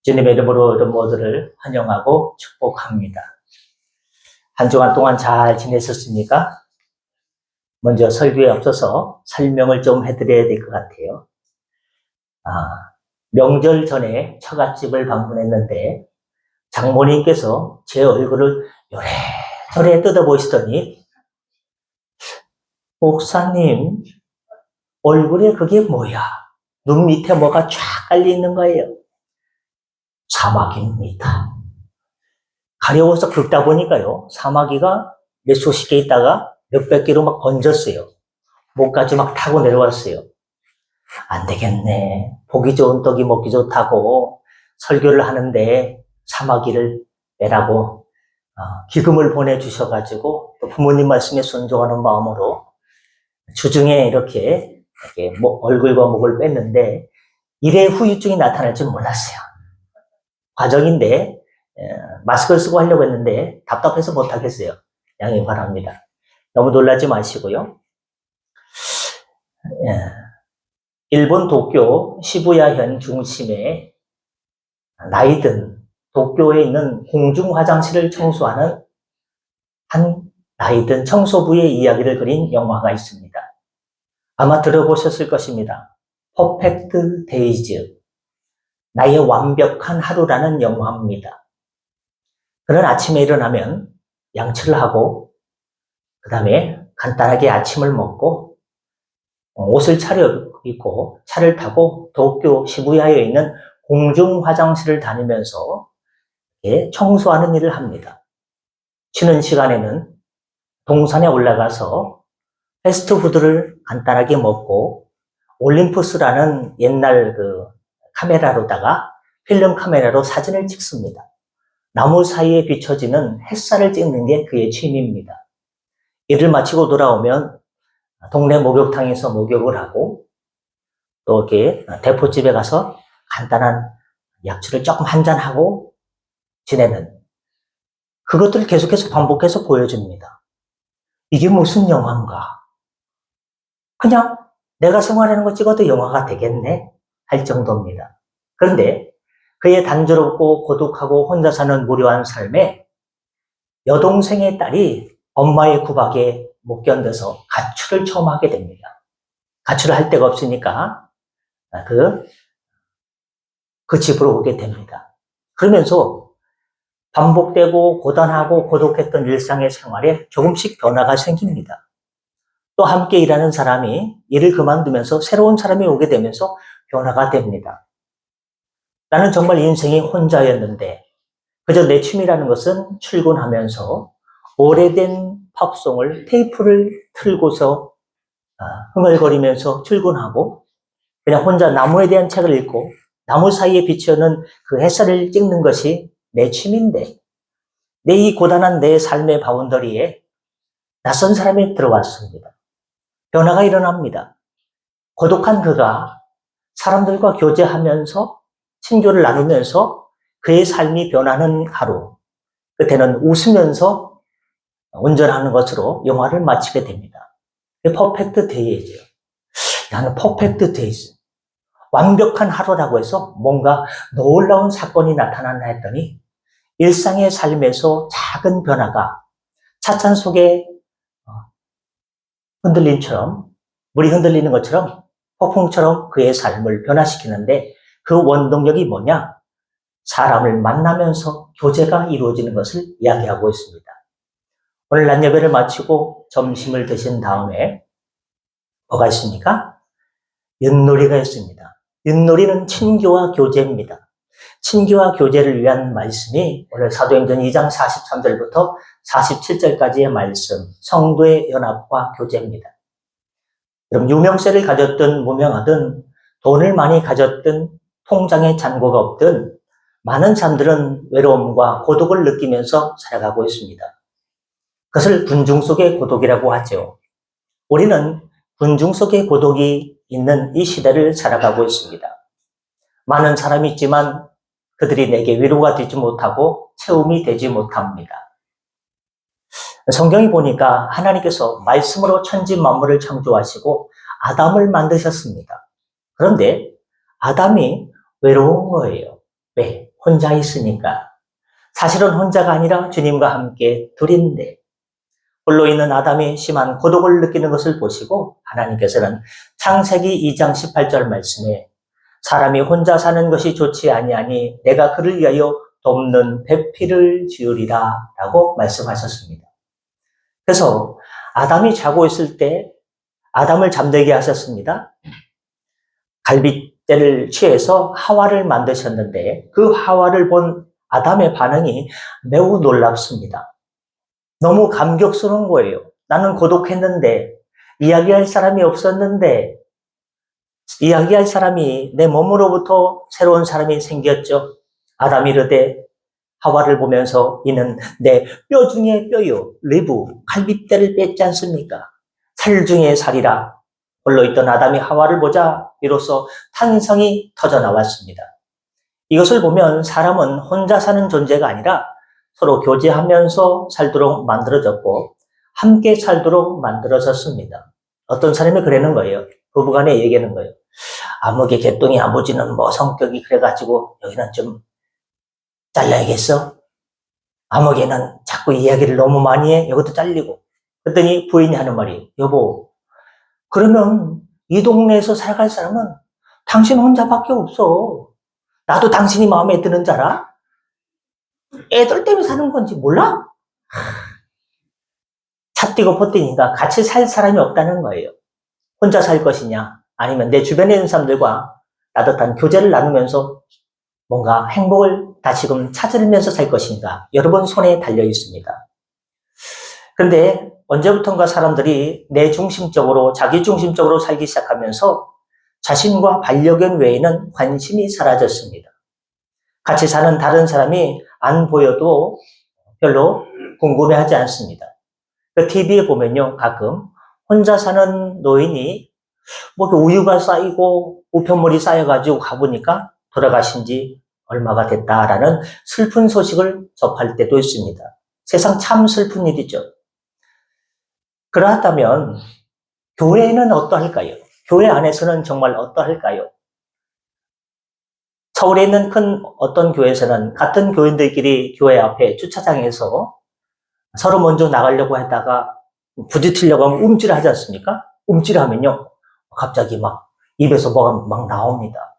주님의 이름으로 여러분 모두를 환영하고 축복합니다. 한 주간 동안 잘 지내셨습니까? 먼저 설교에 앞서서 설명을 좀 해드려야 될 것 같아요. 명절 전에 처갓집을 방문했는데 장모님께서 제 얼굴을 요래저래 뜯어보시더니 목사님 얼굴에 그게 뭐야? 눈 밑에 뭐가 쫙 깔려있는 거예요. 사마귀입니다. 가려워서 긁다 보니까요. 사마귀가 몇 수십 개 있다가 몇백 개로 막 번졌어요. 목까지 막 타고 내려왔어요. 안 되겠네. 보기 좋은 떡이 먹기 좋다고 설교를 하는데 사마귀를 빼라고 기금을 보내주셔가지고 또 부모님 말씀에 순종하는 마음으로 주중에 이렇게 얼굴과 목을 뺐는데 이래 후유증이 나타날 줄 몰랐어요. 과정인데 마스크를 쓰고 하려고 했는데 답답해서 못하겠어요. 양해 바랍니다. 너무 놀라지 마시고요. 일본 도쿄 시부야현 중심에 나이든 도쿄에 있는 공중 화장실을 청소하는 한 나이든 청소부의 이야기를 그린 영화가 있습니다. 아마 들어보셨을 것입니다. 퍼펙트 데이즈, 나의 완벽한 하루라는 영화입니다. 그는 아침에 일어나면 양치를 하고 그 다음에 간단하게 아침을 먹고 옷을 차려입고 차를 타고 도쿄 시부야에 있는 공중 화장실을 다니면서 청소하는 일을 합니다. 쉬는 시간에는 동산에 올라가서 패스트푸드를 간단하게 먹고 올림푸스라는 옛날 카메라로다가 필름 카메라로 사진을 찍습니다. 나무 사이에 비춰지는 햇살을 찍는 게 그의 취미입니다. 일을 마치고 돌아오면 동네 목욕탕에서 목욕을 하고 또 이렇게 대포집에 가서 간단한 약주를 조금 한잔하고 지내는 그것들을 계속해서 반복해서 보여줍니다. 이게 무슨 영화인가? 그냥 내가 생활하는 거 찍어도 영화가 되겠네 할 정도입니다. 그런데 그의 단조롭고 고독하고 혼자 사는 무료한 삶에 여동생의 딸이 엄마의 구박에 못 견뎌서 가출을 처음 하게 됩니다. 가출을 할 데가 없으니까 그 집으로 오게 됩니다. 그러면서 반복되고 고단하고 고독했던 일상의 생활에 조금씩 변화가 생깁니다. 또 함께 일하는 사람이 일을 그만두면서 새로운 사람이 오게 되면서 변화가 됩니다. 나는 정말 인생이 혼자였는데 그저 내 취미라는 것은 출근하면서 오래된 팝송을 테이프를 틀고서 흥얼거리면서 출근하고 그냥 혼자 나무에 대한 책을 읽고 나무 사이에 비치는 그 햇살을 찍는 것이 내 취미인데 내 이 고단한 내 삶의 바운더리에 낯선 사람이 들어왔습니다. 변화가 일어납니다. 고독한 그가 사람들과 교제하면서 친교를 나누면서 그의 삶이 변하는 하루, 그때는 웃으면서 운전하는 것으로 영화를 마치게 됩니다. 퍼펙트 데이죠. 나는 퍼펙트 데이즈, 완벽한 하루라고 해서 뭔가 놀라운 사건이 나타났나 했더니 일상의 삶에서 작은 변화가 차찬 속에 흔들림처럼 물이 흔들리는 것처럼 폭풍처럼 그의 삶을 변화시키는데 그 원동력이 뭐냐? 사람을 만나면서 교제가 이루어지는 것을 이야기하고 있습니다. 오늘 낮 예배를 마치고 점심을 드신 다음에 뭐가 있습니까? 윷놀이가 있습니다. 윷놀이는 친교와 교제입니다. 친교와 교제를 위한 말씀이 오늘 사도행전 2장 43절부터 47절까지의 말씀, 성도의 연합과 교제입니다. 그럼 유명세를 가졌든 무명하든 돈을 많이 가졌든 통장에 잔고가 없든 많은 사람들은 외로움과 고독을 느끼면서 살아가고 있습니다. 그것을 군중 속의 고독이라고 하죠. 우리는 군중 속의 고독이 있는 이 시대를 살아가고 있습니다. 많은 사람이 있지만 그들이 내게 위로가 되지 못하고 체험이 되지 못합니다. 성경이 보니까 하나님께서 말씀으로 천지 만물을 창조하시고 아담을 만드셨습니다. 그런데 아담이 외로운 거예요. 왜? 혼자 있으니까. 사실은 혼자가 아니라 주님과 함께 둘인데, 홀로 있는 아담이 심한 고독을 느끼는 것을 보시고 하나님께서는 창세기 2장 18절 말씀에 사람이 혼자 사는 것이 좋지 아니하니 내가 그를 위하여 돕는 배필을 지으리라 라고 말씀하셨습니다. 그래서 아담이 자고 있을 때 아담을 잠들게 하셨습니다. 갈빗대를 취해서 하와를 만드셨는데 그 하와를 본 아담의 반응이 매우 놀랍습니다. 너무 감격스러운 거예요. 나는 고독했는데, 이야기할 사람이 없었는데, 이야기할 사람이 내 몸으로부터 새로운 사람이 생겼죠. 아담이 이르되 하와를 보면서 이는 내 뼈 중에 뼈요, 리브, 갈빗대를 뺐지 않습니까? 살 중에 살이라. 홀로 있던 아담이 하와를 보자 비로소 탄성이 터져 나왔습니다. 이것을 보면 사람은 혼자 사는 존재가 아니라 서로 교제하면서 살도록 만들어졌고 함께 살도록 만들어졌습니다. 어떤 사람이 그러는 거예요. 부부간에 얘기하는 거예요. 아무개 개똥이 아버지는 뭐 성격이 그래가지고 여기는 좀 잘라야겠어. 아무개는 자꾸 이야기를 너무 많이 해. 이것도 잘리고. 그랬더니 부인이 하는 말이 여보, 그러면 이 동네에서 살아갈 사람은 당신 혼자밖에 없어. 나도 당신이 마음에 드는 줄 알아? 애들 때문에 사는 건지 몰라? 차 뛰고 퍼뛰니까 같이 살 사람이 없다는 거예요. 혼자 살 것이냐 아니면 내 주변에 있는 사람들과 따뜻한 교제를 나누면서 뭔가 행복을 다시금 찾으면서 살 것인가 여러분 손에 달려 있습니다. 그런데 언제부턴가 사람들이 내 중심적으로 자기 중심적으로 살기 시작하면서 자신과 반려견 외에는 관심이 사라졌습니다. 같이 사는 다른 사람이 안 보여도 별로 궁금해하지 않습니다. TV에 보면요, 가끔 혼자 사는 노인이 뭐 우유가 쌓이고 우편물이 쌓여가지고 가보니까 돌아가신 지 얼마가 됐다라는 슬픈 소식을 접할 때도 있습니다. 세상 참 슬픈 일이죠. 그렇다면 교회는 어떠할까요? 교회 안에서는 정말 어떠할까요? 서울에 있는 큰 어떤 교회에서는 같은 교인들끼리 교회 앞에 주차장에서 서로 먼저 나가려고 하다가 부딪히려고 하면 움찔하지 않습니까? 움찔하면요, 갑자기 막 입에서 뭐가 막 나옵니다.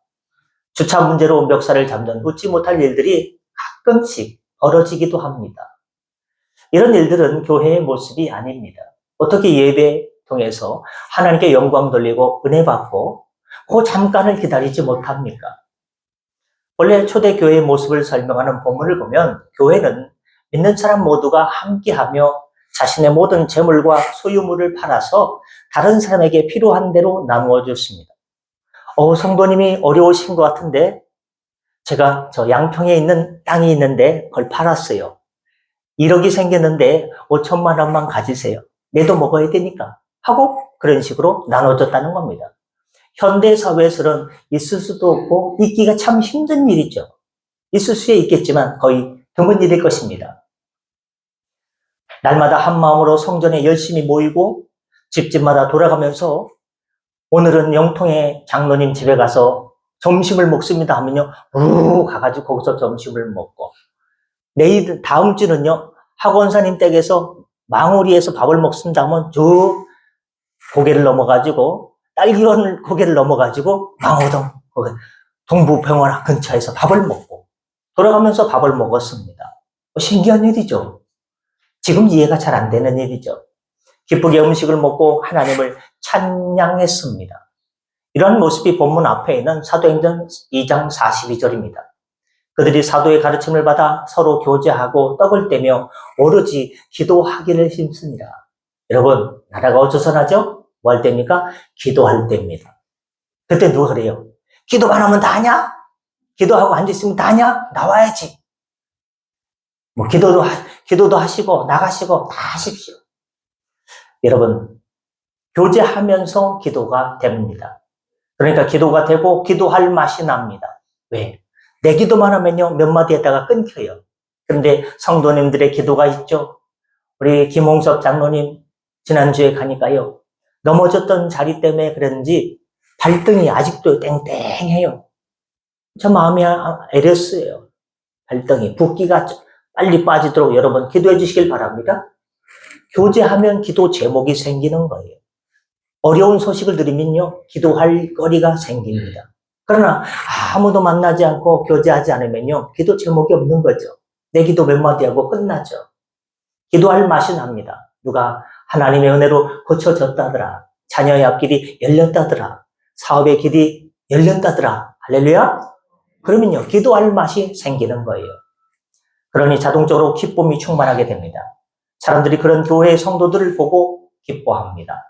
주차 문제로 멱살을 잡는 웃지 못할 일들이 가끔씩 벌어지기도 합니다. 이런 일들은 교회의 모습이 아닙니다. 어떻게 예배 통해서 하나님께 영광 돌리고 은혜 받고 그 잠깐을 기다리지 못합니까? 원래 초대교회의 모습을 설명하는 본문을 보면 교회는 믿는 사람 모두가 함께하며 자신의 모든 재물과 소유물을 팔아서 다른 사람에게 필요한 대로 나누어 줬습니다. 성도님이 어려우신 것 같은데 제가 저 양평에 있는 땅이 있는데 그걸 팔았어요. 1억이 생겼는데 5천만 원만 가지세요. 내도 먹어야 되니까 하고 그런 식으로 나눠줬다는 겁니다. 현대 사회에서는 있을 수도 없고 있기가 참 힘든 일이죠. 있을 수 있겠지만 거의 드문 일일 것입니다. 날마다 한 마음으로 성전에 열심히 모이고 집집마다 돌아가면서 오늘은 영통의 장로님 집에 가서 점심을 먹습니다 하면요, 가가지고 거기서 점심을 먹고 내일 다음 주는요 학원사님 댁에서 망우리에서 밥을 먹습니다 하면 쭉 고개를 넘어가지고 딸기원 고개를 넘어가지고 망우동 동부병원 근처에서 밥을 먹고 돌아가면서 밥을 먹었습니다. 신기한 일이죠. 지금 이해가 잘 안 되는 일이죠. 기쁘게 음식을 먹고 하나님을 찬양했습니다. 이런 모습이 본문 앞에 있는 사도행전 2장 42절입니다. 그들이 사도의 가르침을 받아 서로 교제하고 떡을 떼며 오로지 기도하기를 힘쓰니라. 여러분, 나라가 어디서 나죠? 뭐 할 때입니까? 기도할 때입니다. 그때 누가 그래요? 기도만 하면 다냐? 기도하고 앉아있으면 다냐? 나와야지. 뭐 기도도 하시고 나가시고 다 하십시오. 여러분, 교제하면서 기도가 됩니다. 그러니까 기도가 되고 기도할 맛이 납니다. 왜? 내 기도만 하면요 몇 마디 했다가 끊겨요. 그런데 성도님들의 기도가 있죠. 우리 김홍섭 장로님 지난주에 가니까요 넘어졌던 자리 때문에 그런지 발등이 아직도 땡땡해요. 저 마음이 애렸어요. 발등이. 붓기가 빨리 빠지도록 여러분 기도해 주시길 바랍니다. 교제하면 기도 제목이 생기는 거예요. 어려운 소식을 들으면요, 기도할 거리가 생깁니다. 그러나 아무도 만나지 않고 교제하지 않으면요, 기도 제목이 없는 거죠. 내 기도 몇 마디 하고 끝나죠. 기도할 맛이 납니다. 누가 하나님의 은혜로 고쳐졌다더라. 자녀의 앞길이 열렸다더라. 사업의 길이 열렸다더라. 할렐루야? 그러면요, 기도할 맛이 생기는 거예요. 그러니 자동적으로 기쁨이 충만하게 됩니다. 사람들이 그런 교회의 성도들을 보고 기뻐합니다.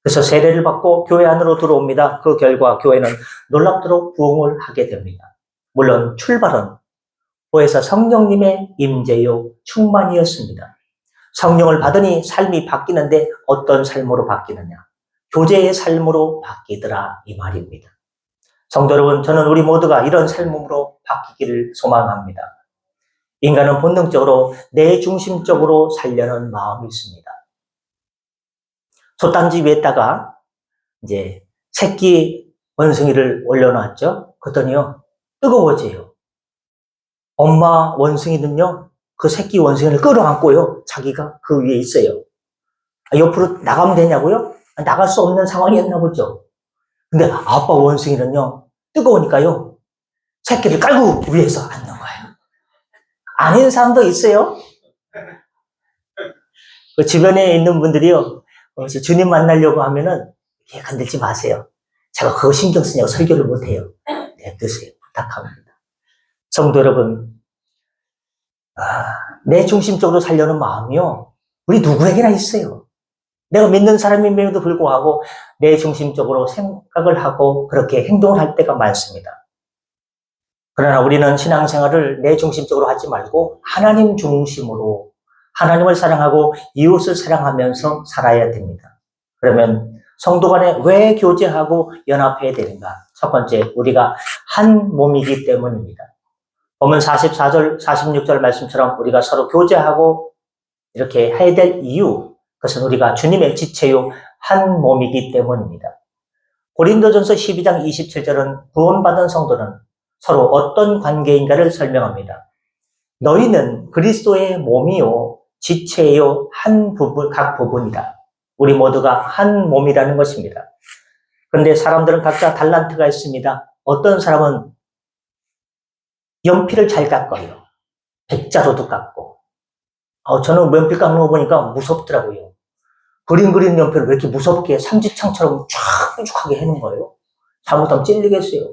그래서 세례를 받고 교회 안으로 들어옵니다. 그 결과 교회는 놀랍도록 부흥을 하게 됩니다. 물론 출발은 보혜사 성령님의 임재요 충만이었습니다. 성령을 받으니 삶이 바뀌는데 어떤 삶으로 바뀌느냐? 교제의 삶으로 바뀌더라 이 말입니다. 성도 여러분, 저는 우리 모두가 이런 삶으로 바뀌기를 소망합니다. 인간은 본능적으로 내 중심적으로 살려는 마음이 있습니다. 솥단지 위에다가 이제 새끼 원숭이를 올려놨죠. 그랬더니요, 뜨거워져요. 엄마 원숭이는요, 그 새끼 원숭이를 끌어안고요, 자기가 그 위에 있어요. 옆으로 나가면 되냐고요? 나갈 수 없는 상황이었나 보죠. 근데 아빠 원숭이는요, 뜨거우니까요, 새끼를 깔고 위에서 앉는 거예요. 아닌 사람도 있어요. 그 주변에 있는 분들이요, 주님 만나려고 하면은 건들지 마세요. 제가 그거 신경 쓰냐고 설교를 못해요. 냅두세요. 부탁합니다. 성도 여러분, 내 중심적으로 살려는 마음이요, 우리 누구에게나 있어요. 내가 믿는 사람임에도 불구하고 내 중심적으로 생각을 하고 그렇게 행동을 할 때가 많습니다. 그러나 우리는 신앙생활을 내 중심적으로 하지 말고 하나님 중심으로 하나님을 사랑하고 이웃을 사랑하면서 살아야 됩니다. 그러면 성도 간에 왜 교제하고 연합해야 되는가? 첫 번째, 우리가 한 몸이기 때문입니다. 보면 44절, 46절 말씀처럼 우리가 서로 교제하고 이렇게 해야 될 이유, 그것은 우리가 주님의 지체요 한 몸이기 때문입니다. 고린도전서 12장 27절은 구원받은 성도는 서로 어떤 관계인가를 설명합니다. 너희는 그리스도의 몸이요 지체요 한 부분, 각 부분이다. 우리 모두가 한 몸이라는 것입니다. 그런데 사람들은 각자 달란트가 있습니다. 어떤 사람은 연필을 잘 깎아요. 백자로도 깎고. 저는 연필 깎는 거 보니까 무섭더라고요. 그림 그리는 연필을 왜 이렇게 무섭게 삼지창처럼 쫙쭉하게 해놓은 거예요? 잘못하면 찔리겠어요.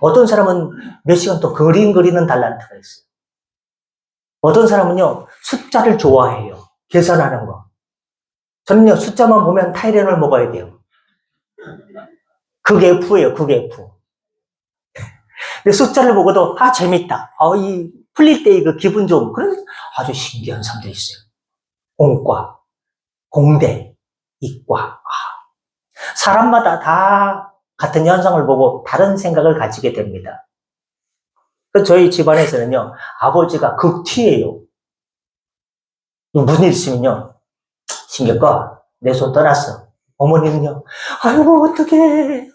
어떤 사람은 몇 시간 또 그림 그리는 달란트가 있어요. 어떤 사람은요, 숫자를 좋아해요. 계산하는 거. 저는요, 숫자만 보면 타이레놀 먹어야 돼요. 그게 F예요, 그게 F. 근데 숫자를 보고도, 재밌다. 이 풀릴 때 그 기분 좋은, 그런 아주 신기한 사람들이 있어요. 공과, 공대, 이과. 사람마다 다 같은 현상을 보고 다른 생각을 가지게 됩니다. 저희 집안에서는요, 아버지가 극티예요. 무슨 일 있으면요, 신경 꺼. 내 손 떠났어. 어머니는요, 아이고, 어떡해.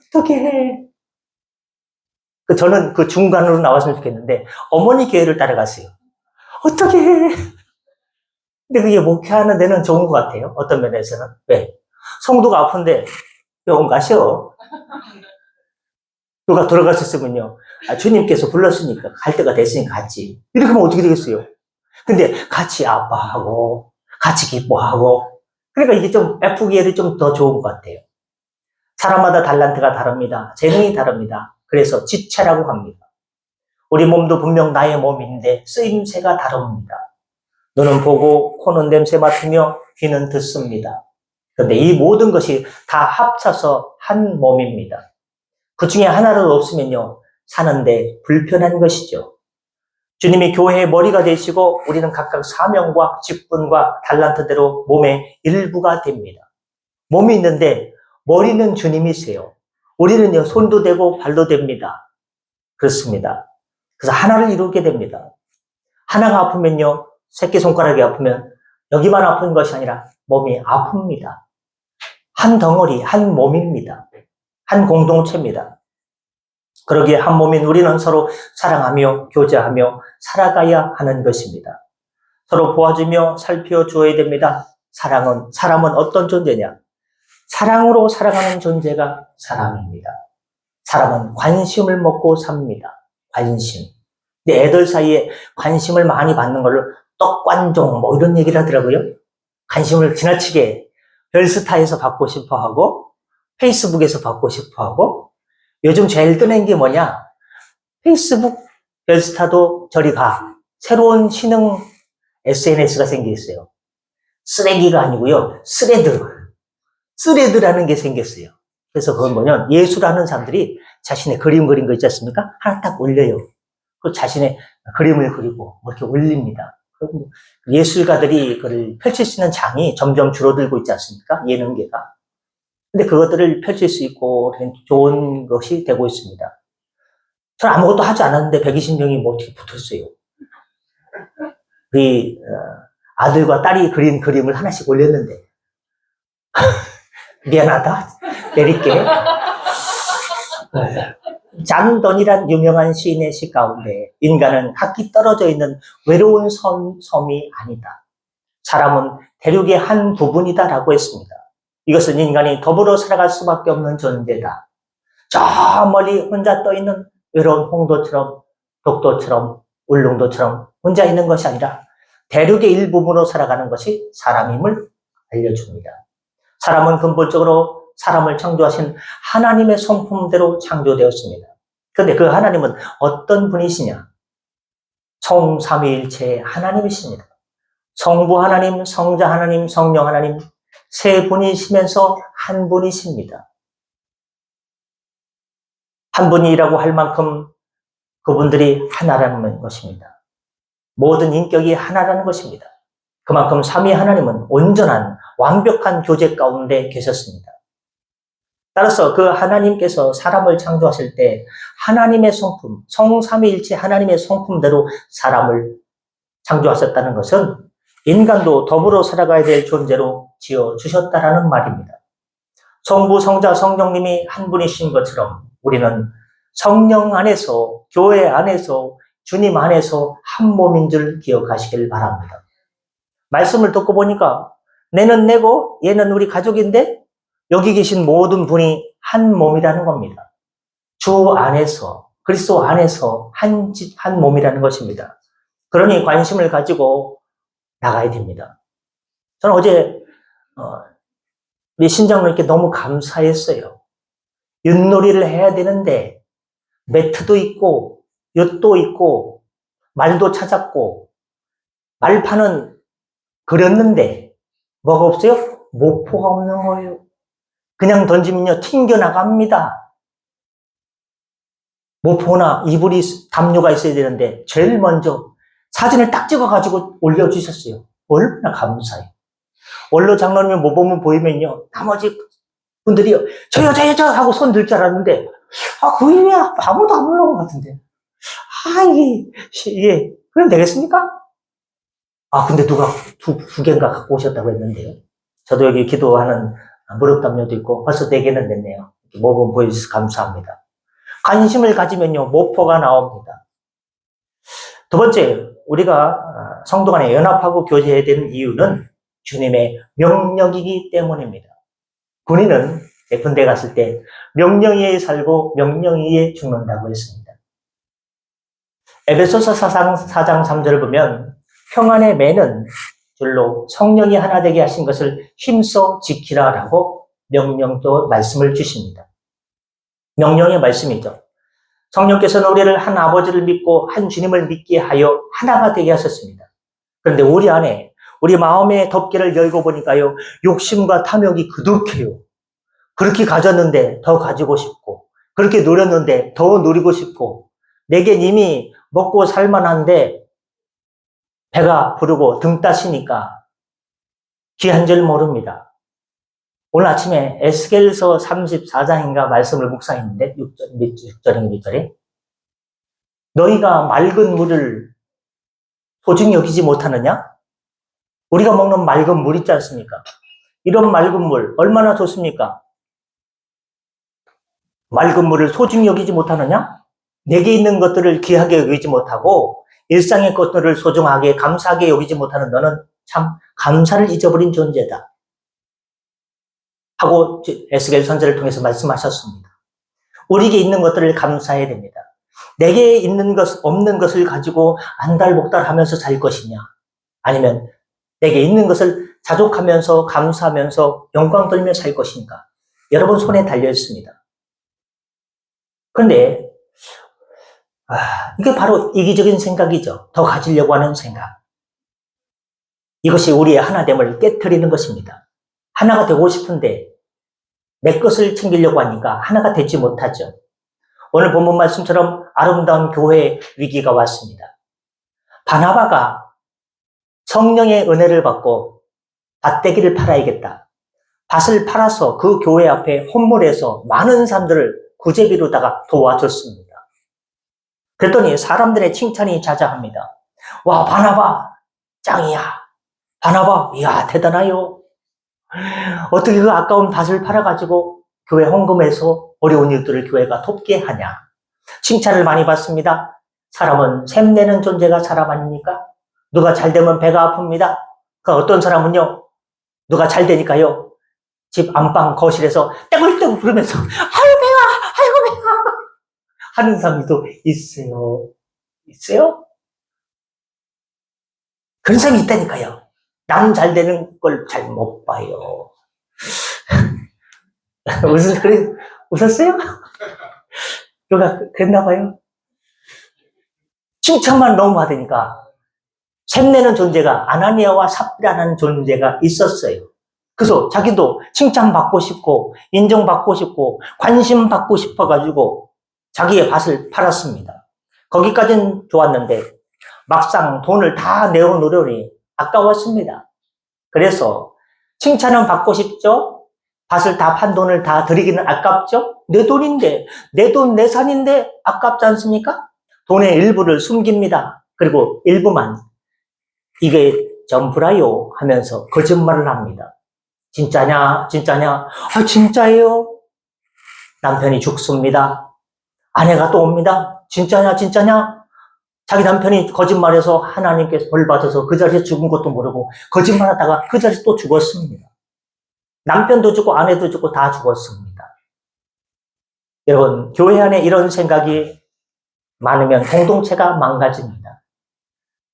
저는 그 중간으로 나왔으면 좋겠는데, 어머니 교회를 따라갔어요. 어떡해. 근데 그게 목회하는 데는 좋은 것 같아요. 어떤 면에서는. 왜? 성도가 아픈데 병원 가셔. 누가 돌아가셨으면요, 주님께서 불렀으니까 갈 때가 됐으니까 갔지. 이렇게 하면 어떻게 되겠어요? 근데 같이 아파하고 같이 기뻐하고, 그러니까 이게 좀 F기엘이 좀 더 좋은 것 같아요. 사람마다 달란트가 다릅니다. 재능이 다릅니다. 그래서 지체라고 합니다. 우리 몸도 분명 나의 몸인데 쓰임새가 다릅니다. 눈은 보고 코는 냄새 맡으며 귀는 듣습니다. 그런데 이 모든 것이 다 합쳐서 한 몸입니다. 그 중에 하나라도 없으면요, 사는데 불편한 것이죠. 주님이 교회의 머리가 되시고 우리는 각각 사명과 직분과 달란트대로 몸의 일부가 됩니다. 몸이 있는데 머리는 주님이세요. 우리는요, 손도 되고 발도 됩니다. 그렇습니다. 그래서 하나를 이루게 됩니다. 하나가 아프면요, 새끼손가락이 아프면 여기만 아픈 것이 아니라 몸이 아픕니다. 한 덩어리, 한 몸입니다. 한 공동체입니다. 그러기에 한 몸인 우리는 서로 사랑하며 교제하며 살아가야 하는 것입니다. 서로 도와주며 살펴주어야 됩니다. 사람은 어떤 존재냐? 사랑으로 살아가는 존재가 사람입니다. 사람은 관심을 먹고 삽니다. 관심. 근데 애들 사이에 관심을 많이 받는 걸 떡관종 뭐 이런 얘기를 하더라고요. 관심을 지나치게 별스타에서 받고 싶어 하고 페이스북에서 받고 싶어 하고 요즘 제일 뜨는 게 뭐냐? 페이스북 별스타도 저리 가. 새로운 신흥 SNS가 생겼어요. 쓰레기가 아니고요. 쓰레드라는 게 생겼어요. 그래서 그건 뭐냐면 예술하는 사람들이 자신의 그림 그린 거 있지 않습니까? 하나 딱 올려요. 그 자신의 그림을 그리고 이렇게 올립니다. 그리고 예술가들이 그걸 펼칠 수 있는 장이 점점 줄어들고 있지 않습니까? 예능계가. 근데 그것들을 펼칠 수 있고 좋은 것이 되고 있습니다. 저는 아무것도 하지 않았는데 120명이 뭐 어떻게 붙었어요. 우리 아들과 딸이 그린 그림을 하나씩 올렸는데 미안하다. 내릴게. 잔돈이란 유명한 시인의 시 가운데 인간은 각기 떨어져 있는 외로운 섬이 아니다. 사람은 대륙의 한 부분이다라고 했습니다. 이것은 인간이 더불어 살아갈 수밖에 없는 존재다. 저 멀리 혼자 떠있는 외로운 홍도처럼 독도처럼 울릉도처럼 혼자 있는 것이 아니라 대륙의 일부분으로 살아가는 것이 사람임을 알려줍니다. 사람은 근본적으로 사람을 창조하신 하나님의 성품대로 창조되었습니다. 그런데 그 하나님은 어떤 분이시냐? 성삼위일체의 하나님이십니다. 성부 하나님, 성자 하나님, 성령 하나님 세 분이시면서 한 분이십니다. 한 분이라고 할 만큼 그분들이 하나라는 것입니다. 모든 인격이 하나라는 것입니다. 그만큼 삼위 하나님은 온전한 완벽한 교제 가운데 계셨습니다. 따라서 그 하나님께서 사람을 창조하실 때 하나님의 성품, 성삼위일체 하나님의 성품대로 사람을 창조하셨다는 것은 인간도 더불어 살아가야 될 존재로 지어주셨다라는 말입니다. 성부, 성자, 성령님이 한 분이신 것처럼 우리는 성령 안에서, 교회 안에서, 주님 안에서 한 몸인 줄 기억하시길 바랍니다. 말씀을 듣고 보니까 내는 내고 얘는 우리 가족인데 여기 계신 모든 분이 한 몸이라는 겁니다. 주 안에서, 그리스도 안에서 한 몸이라는 것입니다. 그러니 관심을 가지고 나가야 됩니다. 저는 어제 우리 신장로님께 너무 감사했어요. 윷놀이를 해야 되는데 매트도 있고 윷도 있고 말도 찾았고 말판은 그렸는데 뭐가 없어요? 모포가 없는 거예요. 그냥 던지면요 튕겨나갑니다. 모포나 이불이 담요가 있어야 되는데 제일 먼저 사진을 딱 찍어가지고 올려주셨어요. 얼마나 감사해요. 원로 장로님의 모범을 보이면요 나머지 분들이 저요 하고 손 들 줄 알았는데 그 이후에 아무도 안 올라온 것 같은데 이게 그럼 되겠습니까? 근데 누가 두 개인가 갖고 오셨다고 했는데요. 저도 여기 기도하는 무릎 담요도 있고 벌써 4개는 됐네요. 모범 보여주셔서 감사합니다. 관심을 가지면요 모포가 나옵니다. 두 번째, 우리가 성도 간에 연합하고 교제해야 되는 이유는 주님의 명령이기 때문입니다. 군인은 군대 갔을 때 명령에 살고 명령에 죽는다고 했습니다. 에베소서 4장 3절을 보면 평안의 매는 줄로 성령이 하나 되게 하신 것을 힘써 지키라라고 명령도 말씀을 주십니다. 명령의 말씀이죠. 성령께서는 우리를 한 아버지를 믿고 한 주님을 믿게 하여 하나가 되게 하셨습니다. 그런데 우리 안에 우리 마음의 덮개를 열고 보니까요 욕심과 탐욕이 그득해요. 그렇게 가졌는데 더 가지고 싶고 그렇게 누렸는데 더 누리고 싶고 내겐 이미 먹고 살만한데 배가 부르고 등 따시니까 귀한 줄 모릅니다. 오늘 아침에 에스겔서 34장인가 말씀을 묵상했는데 6절인가 6절에 너희가 맑은 물을 소중히 여기지 못하느냐? 우리가 먹는 맑은 물 있지 않습니까? 이런 맑은 물 얼마나 좋습니까? 맑은 물을 소중히 여기지 못하느냐? 내게 있는 것들을 귀하게 여기지 못하고 일상의 것들을 소중하게 감사하게 여기지 못하는 너는 참 감사를 잊어버린 존재다. 하고 에스겔 선지자를 통해서 말씀하셨습니다. 우리에게 있는 것들을 감사해야 됩니다. 내게 있는 것, 없는 것을 가지고 안달복달 하면서 살 것이냐? 아니면 내게 있는 것을 자족하면서 감사하면서 영광 돌며 살 것인가? 여러분 손에 달려 있습니다. 그런데 이게 바로 이기적인 생각이죠. 더 가지려고 하는 생각. 이것이 우리의 하나됨을 깨트리는 것입니다. 하나가 되고 싶은데 내 것을 챙기려고 하니까 하나가 되지 못하죠. 오늘 본문 말씀처럼 아름다운 교회의 위기가 왔습니다. 바나바가 성령의 은혜를 받고 밭대기를 팔아야겠다. 밭을 팔아서 그 교회 앞에 혼물에서 많은 사람들을 구제비로다가 도와줬습니다. 그랬더니 사람들의 칭찬이 자자합니다. 와, 바나바 짱이야. 바나바, 이야, 대단하요. 어떻게 그 아까운 밭을 팔아가지고 교회 헌금해서 어려운 이들을 교회가 돕게 하냐. 칭찬을 많이 받습니다. 사람은 샘내는 존재가 사람 아닙니까? 누가 잘 되면 배가 아픕니다. 그 어떤 사람은요, 누가 잘 되니까요, 집 안방 거실에서 떼굴떼굴 부르면서 아유 배가, 아이고 배가 하는 사람도 있어요. 있어요? 그런 사람이 있다니까요. 남 잘 되는 걸 잘 못 봐요. 웃었어요? 누가 그랬나 봐요. 칭찬만 너무 받으니까 샘내는 존재가 아나니아와 삽비라는 존재가 있었어요. 그래서 자기도 칭찬받고 싶고 인정받고 싶고 관심받고 싶어가지고 자기의 밭을 팔았습니다. 거기까지는 좋았는데 막상 돈을 다 내어놓으려니 아까웠습니다. 그래서 칭찬은 받고 싶죠? 밭을 다 판 돈을 다 드리기는 아깝죠? 내 돈인데, 내 돈, 내 산인데 아깝지 않습니까? 돈의 일부를 숨깁니다. 그리고 일부만 이게 전부라요 하면서 거짓말을 합니다. 진짜냐? 진짜냐? 아, 진짜예요. 남편이 죽습니다. 아내가 또 옵니다. 진짜냐? 진짜냐? 자기 남편이 거짓말해서 하나님께서 벌 받아서 그 자리에 죽은 것도 모르고 거짓말하다가 그 자리에서 또 죽었습니다. 남편도 죽고 아내도 죽고 다 죽었습니다. 여러분, 교회 안에 이런 생각이 많으면 공동체가 망가집니다.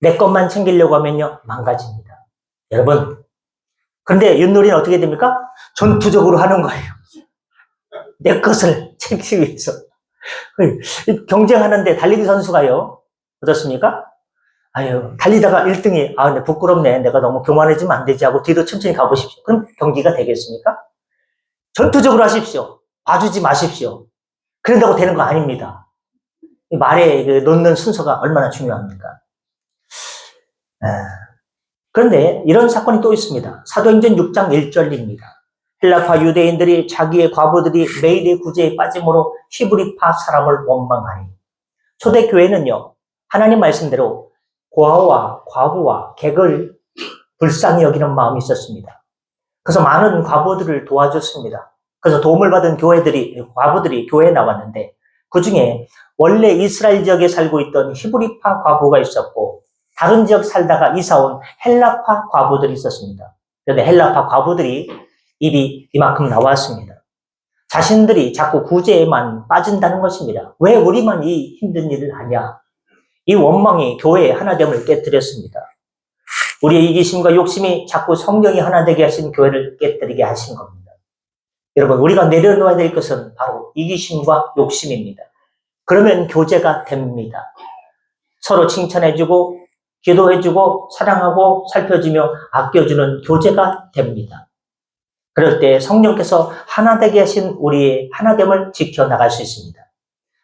내 것만 챙기려고 하면요, 망가집니다. 여러분, 그런데 윷놀이는 어떻게 됩니까? 전투적으로 하는 거예요. 내 것을 챙기기 위해서. 경쟁하는데 달리기 선수가요, 어떻습니까? 아유, 달리다가 1등이, 아, 근데 부끄럽네. 내가 너무 교만해지면 안 되지 하고 뒤로 천천히 가보십시오. 그럼 경기가 되겠습니까? 전투적으로 하십시오. 봐주지 마십시오. 그런다고 되는 거 아닙니다. 말에 놓는 순서가 얼마나 중요합니까? 그런데 이런 사건이 또 있습니다. 사도행전 6장 1절입니다. 헬라파 유대인들이 자기의 과부들이 매일의 구제에 빠짐으로 히브리파 사람을 원망하니. 초대교회는요, 하나님 말씀대로 고아와 과부와 객을 불쌍히 여기는 마음이 있었습니다. 그래서 많은 과부들을 도와줬습니다. 그래서 도움을 받은 과부들이 교회에 나왔는데 그 중에 원래 이스라엘 지역에 살고 있던 히브리파 과부가 있었고 다른 지역 살다가 이사온 헬라파 과부들이 있었습니다. 그런데 헬라파 과부들이 입이 이만큼 나왔습니다. 자신들이 자꾸 구제에만 빠진다는 것입니다. 왜 우리만 이 힘든 일을 하냐? 이 원망이 교회의 하나됨을 깨뜨렸습니다. 우리의 이기심과 욕심이 자꾸 성령이 하나 되게 하신 교회를 깨뜨리게 하신 겁니다. 여러분, 우리가 내려놓아야 될 것은 바로 이기심과 욕심입니다. 그러면 교제가 됩니다. 서로 칭찬해주고 기도해주고 사랑하고 살펴주며 아껴주는 교제가 됩니다. 그럴 때 성령께서 하나 되게 하신 우리의 하나됨을 지켜나갈 수 있습니다.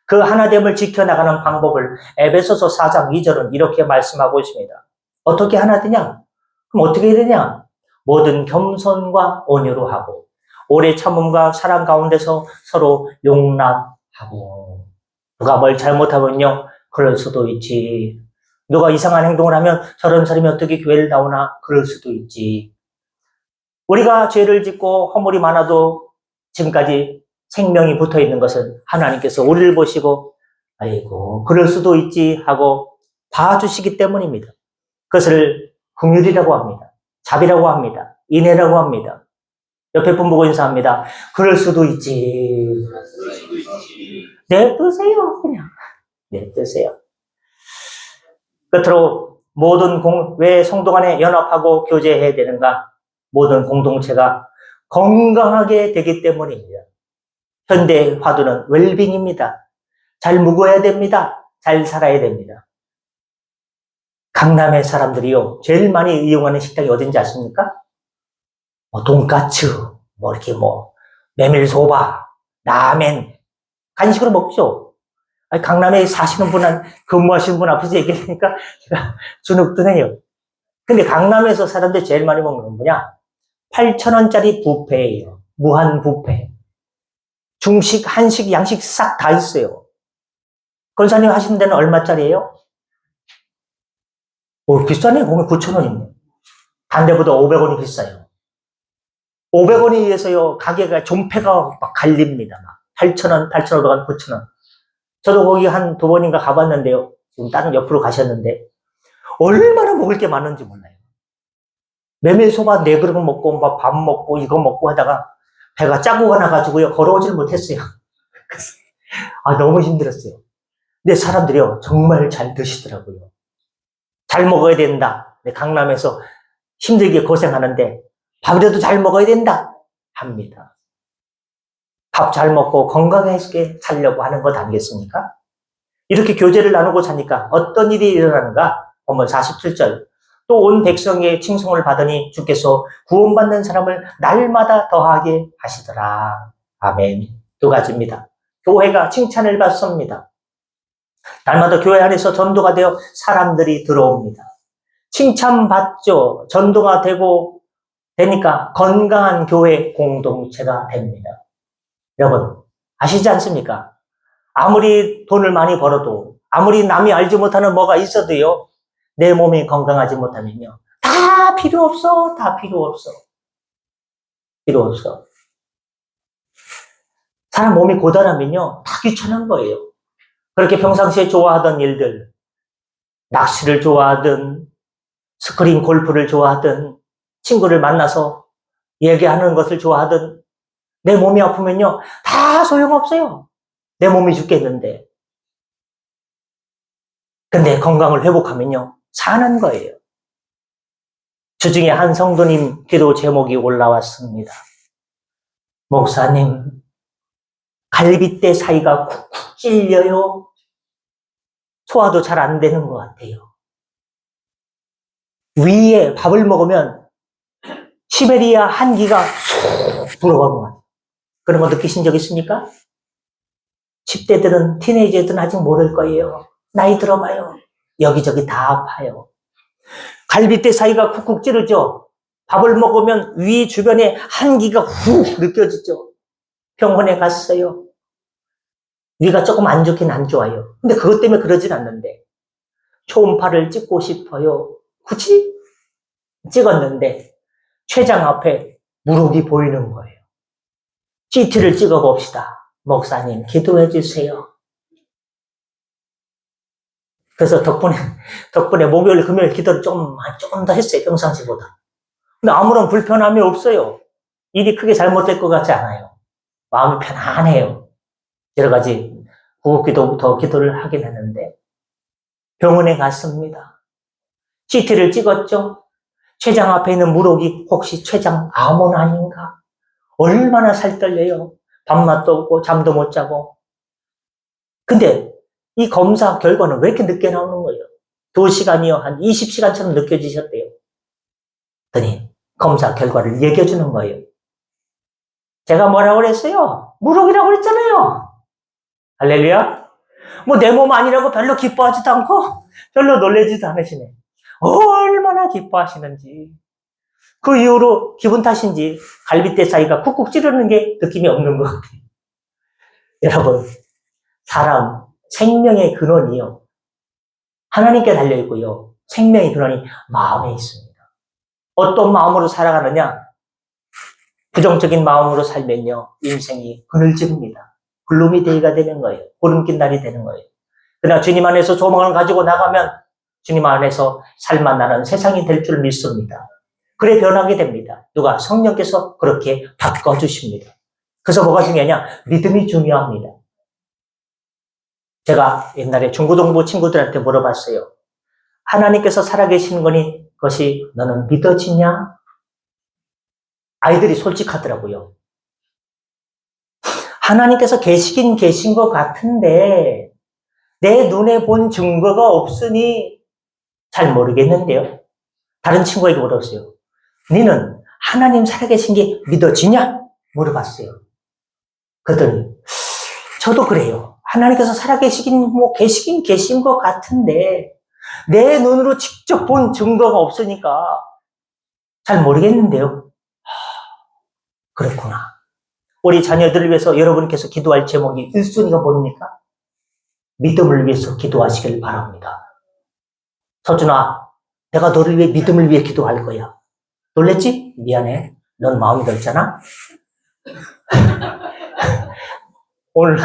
그 하나됨을 지켜나가는 방법을 에베소서 4장 2절은 이렇게 말씀하고 있습니다. 어떻게 하나 되냐? 그럼 어떻게 되냐? 모든 겸손과 온유로 하고 오래 참음과 사랑 가운데서 서로 용납하고. 누가 뭘 잘못하면요, 그럴 수도 있지. 누가 이상한 행동을 하면 저런 사람이 어떻게 교회를 나오나, 그럴 수도 있지. 우리가 죄를 짓고 허물이 많아도 지금까지 생명이 붙어 있는 것은 하나님께서 우리를 보시고 아이고 그럴 수도 있지 하고 봐주시기 때문입니다. 그것을 긍휼이라고 합니다. 자비라고 합니다. 인애라고 합니다. 옆에 분 보고 인사합니다. 그럴 수도 있지. 냅두세요. 그냥 냅두세요. 끝으로 왜 성도 간에 연합하고 교제해야 되는가? 모든 공동체가 건강하게 되기 때문입니다. 현대 화두는 웰빙입니다. 잘 묵어야 됩니다. 잘 살아야 됩니다. 강남의 사람들이요, 제일 많이 이용하는 식당이 어딘지 아십니까? 돈까츠, 메밀소바, 라멘, 간식으로 먹죠. 아니, 강남에 사시는 근무하시는 분 앞에서 얘기하니까 제가 주눅 드네요. 근데 강남에서 사람들이 제일 많이 먹는 건 뭐냐? 8,000원짜리 뷔페예요. 무한 뷔페. 중식, 한식, 양식 싹 다 있어요. 권사님 하시는 데는 얼마짜리예요? 비싸네. 보면 9,000원입니다. 단 데보다 500원이 비싸요. 500원에 의해서요, 가게가, 존폐가 막 갈립니다. 막. 8,000원, 8,500원, 9,000원. 저도 거기 한 2번인가 가봤는데요. 지금 다른 옆으로 가셨는데, 얼마나 먹을 게 많은지 몰라요. 메밀소바 4그릇 먹고, 막 밥 먹고, 이거 먹고 하다가, 배가 짜고 나가지고요, 걸어오질 못했어요. 너무 힘들었어요. 근데 사람들이요, 정말 잘 드시더라고요. 잘 먹어야 된다. 강남에서 힘들게 고생하는데, 밥이라도 잘 먹어야 된다. 합니다. 밥 잘 먹고 건강하게 살려고 하는 것 아니겠습니까? 이렇게 교제를 나누고 사니까 어떤 일이 일어나는가? 본문 47절. 또 온 백성의 칭송을 받으니 주께서 구원받는 사람을 날마다 더하게 하시더라. 아멘. 2가지입니다. 교회가 칭찬을 받습니다. 날마다 교회 안에서 전도가 되어 사람들이 들어옵니다. 칭찬받죠. 전도가 되니까 건강한 교회 공동체가 됩니다. 여러분, 아시지 않습니까? 아무리 돈을 많이 벌어도, 아무리 남이 알지 못하는 뭐가 있어도요, 내 몸이 건강하지 못하면요, 다 필요 없어. 다 필요 없어. 필요 없어. 사람 몸이 고단하면요, 다 귀찮은 거예요. 그렇게 평상시에 좋아하던 일들, 낚시를 좋아하든, 스크린 골프를 좋아하든, 친구를 만나서 얘기하는 것을 좋아하든, 내 몸이 아프면요, 다 소용없어요. 내 몸이 죽겠는데. 근데 건강을 회복하면요, 사는 거예요. 주중에 한 성도님 기도 제목이 올라왔습니다. 목사님, 갈빗대 사이가 쿡쿡 찔려요. 소화도 잘 안 되는 것 같아요. 위에 밥을 먹으면 시베리아 한기가 쑥 들어가는 것 같아요. 그런 거 느끼신 적 있습니까? 10대들은, 티네이저들은 아직 모를 거예요. 나이 들어봐요. 여기저기 다 아파요. 갈빗대 사이가 쿡쿡 찌르죠. 밥을 먹으면 위 주변에 한기가 훅 느껴지죠. 병원에 갔어요. 위가 조금 안 좋긴 안 좋아요. 근데 그것 때문에 그러진 않는데, 초음파를 찍고 싶어요. 굳이 찍었는데 췌장 앞에 무록이 보이는 거예요. CT를 찍어봅시다. 목사님 기도해 주세요. 그래서 덕분에 목요일 금요일 기도를 조금 더 했어요. 평상시보다. 근데 아무런 불편함이 없어요. 일이 크게 잘못될 것 같지 않아요. 마음이 편안해요. 여러 가지 구급기도부터 기도를 하긴 했는데 병원에 갔습니다. CT를 찍었죠. 췌장 앞에 있는 무록이 혹시 췌장 암은 아닌가? 얼마나 살떨려요. 밥맛도 없고 잠도 못 자고. 근데 이 검사 결과는 왜 이렇게 늦게 나오는 거예요? 2시간이요. 한 20시간처럼 느껴지셨대요. 그랬더니 검사 결과를 얘기해 주는 거예요. 제가 뭐라고 그랬어요? 무록이라고 그랬잖아요. 할렐루야. 내 몸 아니라고 별로 기뻐하지도 않고 별로 놀라지도 않으시네. 얼마나 기뻐하시는지. 그 이후로 기분 탓인지 갈빗대 사이가 쿡쿡 찌르는 게 느낌이 없는 것 같아요. 여러분, 사람 생명의 근원이요, 하나님께 달려있고요, 생명의 근원이 마음에 있습니다. 어떤 마음으로 살아가느냐? 부정적인 마음으로 살면요, 인생이 그늘집니다. 글루미 데이가 되는 거예요. 구름낀 날이 되는 거예요. 그러나 주님 안에서 소망을 가지고 나가면 주님 안에서 살만나는 세상이 될 줄 믿습니다. 그래 변하게 됩니다. 누가? 성령께서 그렇게 바꿔주십니다. 그래서 뭐가 중요하냐? 믿음이 중요합니다. 제가 옛날에 중고등부 친구들한테 물어봤어요. 하나님께서 살아계시는 거니 그것이 너는 믿어지냐? 아이들이 솔직하더라고요. 하나님께서 계시긴 계신 것 같은데 내 눈에 본 증거가 없으니 잘 모르겠는데요. 다른 친구에게 물었어요. 너는 하나님 살아계신 게 믿어지냐? 물어봤어요. 그랬더니 저도 그래요. 하나님께서 살아계시긴 계시긴 계신 것 같은데 내 눈으로 직접 본 증거가 없으니까 잘 모르겠는데요. 그렇구나. 우리 자녀들을 위해서 여러분께서 기도할 제목이 1순위가 뭡니까? 믿음을 위해서 기도하시길 바랍니다. 서준아, 내가 너를 위해 믿음을 위해 기도할 거야. 놀랬지? 미안해. 넌 마음이 넓잖아? 오늘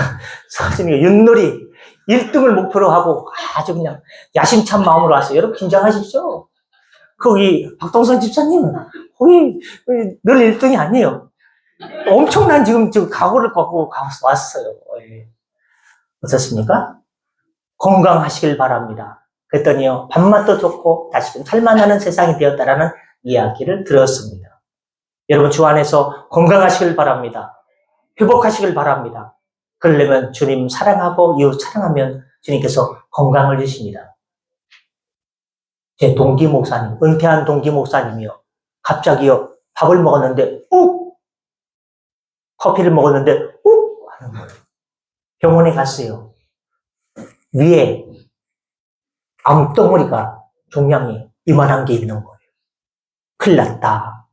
서준이가 윷놀이 1등을 목표로 하고 아주 그냥 야심찬 마음으로 왔어요. 여러분 긴장하십시오. 거기 박동선 집사님, 거기 늘 1등이 아니에요. 엄청난 지금 각오를 갖고 왔어요. 예. 어떻습니까? 건강하시길 바랍니다. 그랬더니요, 밥맛도 좋고 다시금 살만하는 세상이 되었다라는 이야기를 들었습니다. 여러분 주 안에서 건강하시길 바랍니다. 회복하시길 바랍니다. 그러려면 주님 사랑하고 이웃 사랑하면 주님께서 건강을 주십니다. 제 동기 목사님, 은퇴한 동기 목사님이요, 갑자기요 밥을 먹었는데 욱! 커피를 먹었는데 욱! 하는 거예요. 병원에 갔어요. 위에 암덩어리가 종양이 이만한 게 있는 거예요. 큰일 났다.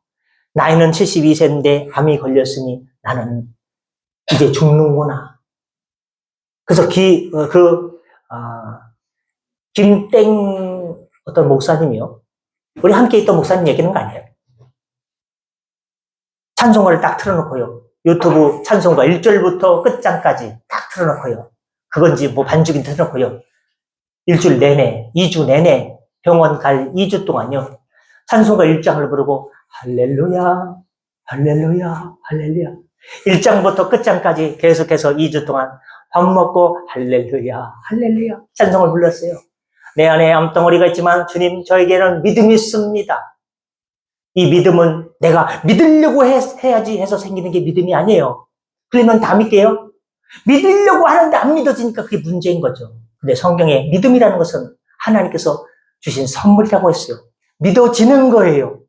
나이는 72세인데 암이 걸렸으니 나는 이제 죽는구나. 그래서 김땡 어떤 목사님이요. 우리 함께 있던 목사님 얘기는 거 아니에요. 찬송가를 딱 틀어놓고요. 유튜브 찬송가 1절부터 끝장까지 딱 틀어놓고요. 그건지 뭐 반죽이 틀어놓고요. 일주일 내내, 2주 내내 병원 갈 2주 동안요. 찬송가 1장을 부르고 할렐루야, 할렐루야, 할렐루야. 1장부터 끝장까지 계속해서 2주 동안 밥 먹고 할렐루야, 할렐루야 찬송을 불렀어요. 내 안에 암덩어리가 있지만 주님 저에게는 믿음이 있습니다. 이 믿음은 내가 믿으려고 해야지 해서 생기는 게 믿음이 아니에요. 그러면 다 믿게요? 믿으려고 하는데 안 믿어지니까 그게 문제인 거죠. 근데 성경에 믿음이라는 것은 하나님께서 주신 선물이라고 했어요. 믿어지는 거예요.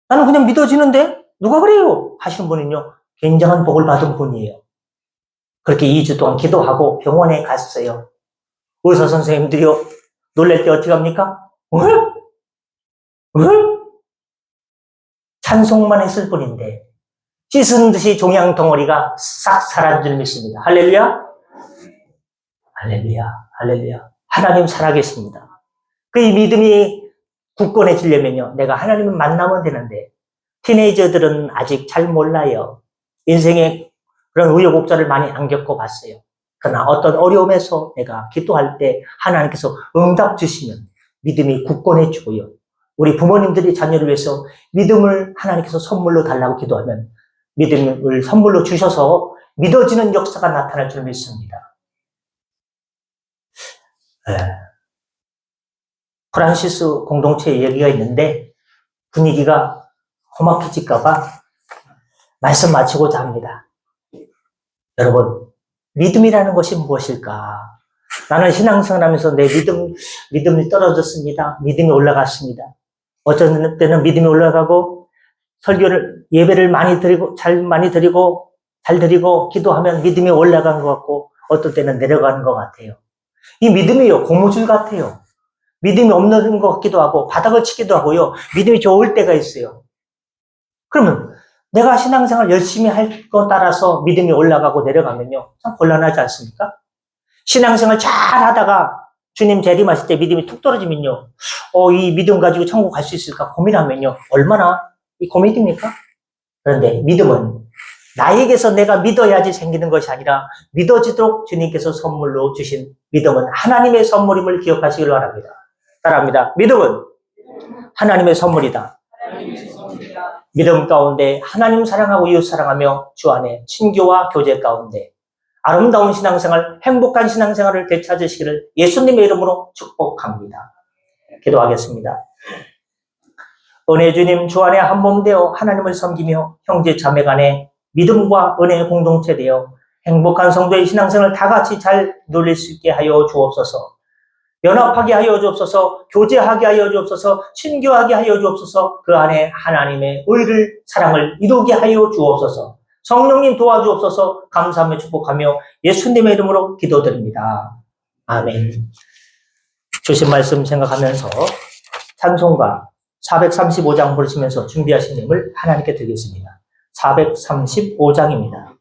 나는 그냥 믿어지는데 누가 그래요? 하시는 분은요, 굉장한 복을 받은 분이에요. 그렇게 2주 동안 기도하고 병원에 갔어요. 의사 선생님들이요, 놀랄 때 어떻게 합니까? 찬송만 했을 뿐인데 씻은 듯이 종양 덩어리가 싹 사라진 줄 믿습니다. 할렐루야? 할렐루야, 할렐루야. 하나님 살아계십니다. 그 이 믿음이 굳건해지려면요, 내가 하나님을 만나면 되는데 티네이저들은 아직 잘 몰라요. 인생에 그런 우여곡절을 많이 안 겪어봤어요. 그러나 어떤 어려움에서 내가 기도할 때 하나님께서 응답 주시면 믿음이 굳건해지고요. 우리 부모님들이 자녀를 위해서 믿음을 하나님께서 선물로 달라고 기도하면 믿음을 선물로 주셔서 믿어지는 역사가 나타날 줄 믿습니다. 프란시스 공동체 얘기가 있는데 분위기가 험악해질까봐 말씀 마치고자 합니다. 여러분, 믿음이라는 것이 무엇일까? 나는 신앙생활하면서 내 믿음이 떨어졌습니다. 믿음이 올라갔습니다. 어떤 때는 믿음이 올라가고 예배를 많이 드리고 잘 드리고 기도하면 믿음이 올라간 것 같고 어떤 때는 내려가는 것 같아요. 이 믿음이요, 고무줄 같아요. 믿음이 없는 것 같기도 하고 바닥을 치기도 하고요. 믿음이 좋을 때가 있어요. 그러면 내가 신앙생활 열심히 할 것 따라서 믿음이 올라가고 내려가면요, 참 곤란하지 않습니까? 신앙생활 잘 하다가 주님 재림하실 때 믿음이 툭 떨어지면요, 이 믿음 가지고 천국 갈 수 있을까 고민하면요, 얼마나 이 고민입니까? 그런데 믿음은 나에게서 내가 믿어야지 생기는 것이 아니라 믿어지도록 주님께서 선물로 주신 믿음은 하나님의 선물임을 기억하시길 바랍니다. 따라합니다. 믿음은 하나님의 선물이다. 믿음 가운데 하나님 사랑하고 이웃 사랑하며 주 안에 친교와 교제 가운데 아름다운 신앙생활, 행복한 신앙생활을 되찾으시기를 예수님의 이름으로 축복합니다. 기도하겠습니다. 은혜 주님, 주 안에 한 몸 되어 하나님을 섬기며 형제 자매 간에 믿음과 은혜의 공동체 되어 행복한 성도의 신앙생활을 다 같이 잘 누릴 수 있게 하여 주옵소서. 연합하게 하여 주옵소서. 교제하게 하여 주옵소서. 친교하게 하여 주옵소서. 그 안에 하나님의 의를, 사랑을 이루게 하여 주옵소서. 성령님 도와주옵소서. 감사하며 축복하며 예수님의 이름으로 기도드립니다. 아멘. 주신 말씀 생각하면서 찬송가 435장 부르시면서 준비하신 힘을 하나님께 드리겠습니다. 435장입니다.